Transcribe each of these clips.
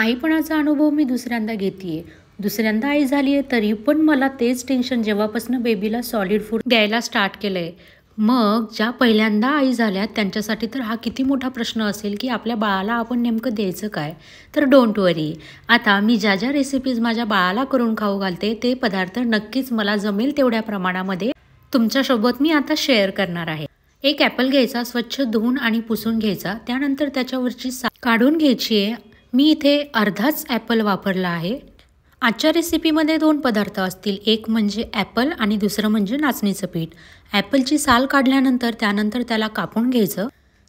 आईपणाचा अनुभव मी दुसऱ्यांदा घेतीये. दुसऱ्यांदा आई झाली आहे तरी पण मला तेच टेन्शन जेव्हापासून बेबीला सॉलिड फूड द्यायला स्टार्ट केलंय. मग ज्या पहिल्यांदा आई झाल्यात त्यांच्यासाठी तर हा किती मोठा प्रश्न असेल की आपल्या बाळाला आपण नेमकं द्यायचं काय. तर डोंट वरी, आता मी ज्या ज्या रेसिपीज माझ्या बाळाला करून खाऊ घालते ते पदार्थ नक्कीच मला जमेल तेवढ्या प्रमाणामध्ये तुमच्यासोबत मी आता शेअर करणार आहे. एक ॲपल घ्यायचा, स्वच्छ धुवून आणि पुसून घ्यायचा. त्यानंतर त्याच्यावरची काढून घ्यायची आहे. मी इथे अर्धाच ॲपल वापरला आहे. आजच्या रेसिपीमध्ये 2 पदार्थ असतील, एक म्हणजे ॲपल आणि दुसरं म्हणजे नाचणीचं पीठ. ॲपलची साल काढल्यानंतर त्यानंतर त्याला कापून घ्यायचं.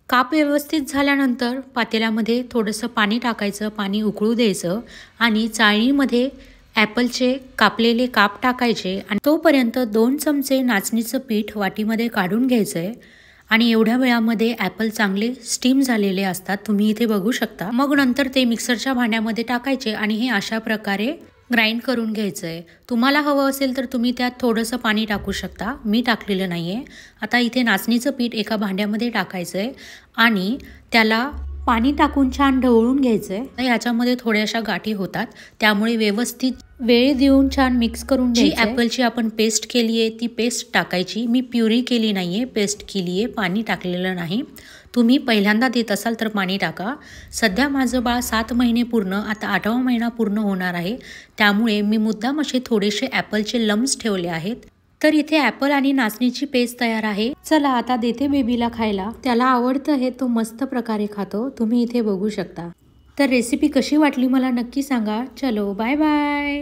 काप व्यवस्थित झाल्यानंतर पातेल्यामध्ये थोडंसं पाणी टाकायचं, पाणी उकळू द्यायचं आणि चाळणीमध्ये ॲपलचे कापलेले काप टाकायचे आणि तोपर्यंत 2 चमचे नाचणीचं पीठ वाटीमध्ये काढून घ्यायचं आहे. आणि एवढ्या वेळामध्ये ॲपल चांगले स्टीम झालेले असतात, तुम्ही इथे बघू शकता. मग नंतर ते मिक्सरच्या भांड्यामध्ये टाकायचे आणि हे अशा प्रकारे ग्राइंड करून घ्यायचं आहे. तुम्हाला हवं असेल तर तुम्ही त्यात थोडंसं पाणी टाकू शकता, मी टाकलेलं नाही आहे. आता इथे नाचणीचं पीठ एका भांड्यामध्ये टाकायचं आहे आणि त्याला पाणी टाकून छान ढवळून घ्यायचं आहे. याच्यामध्ये थोड्याशा गाठी होतात, त्यामुळे व्यवस्थित वेळ देऊन छान मिक्स करून घ्यायची. ॲपलची आपण पेस्ट केली आहे ती पेस्ट टाकायची. मी प्युरी केली नाही आहे, पेस्ट केली आहे, पाणी टाकलेलं नाही. तुम्ही पहिल्यांदा देत असाल तर पाणी टाका. सध्या माझं बाळ 7 महिने पूर्ण, आता 8वा महिना पूर्ण होणार आहे, त्यामुळे मी मुद्दाम असे थोडेसे ॲपलचे लम्स ठेवले आहेत. तर इथे ॲपल आणि नाचणीची पेस्ट तयार आहे. चला आता देते बेबीला खायला. त्याला आवडतं हे, तो मस्त प्रकारे खातो, तुम्ही इथे बघू शकता. तर रेसिपी कशी वाटली मला नक्की सांगा. चलो बाय बाय.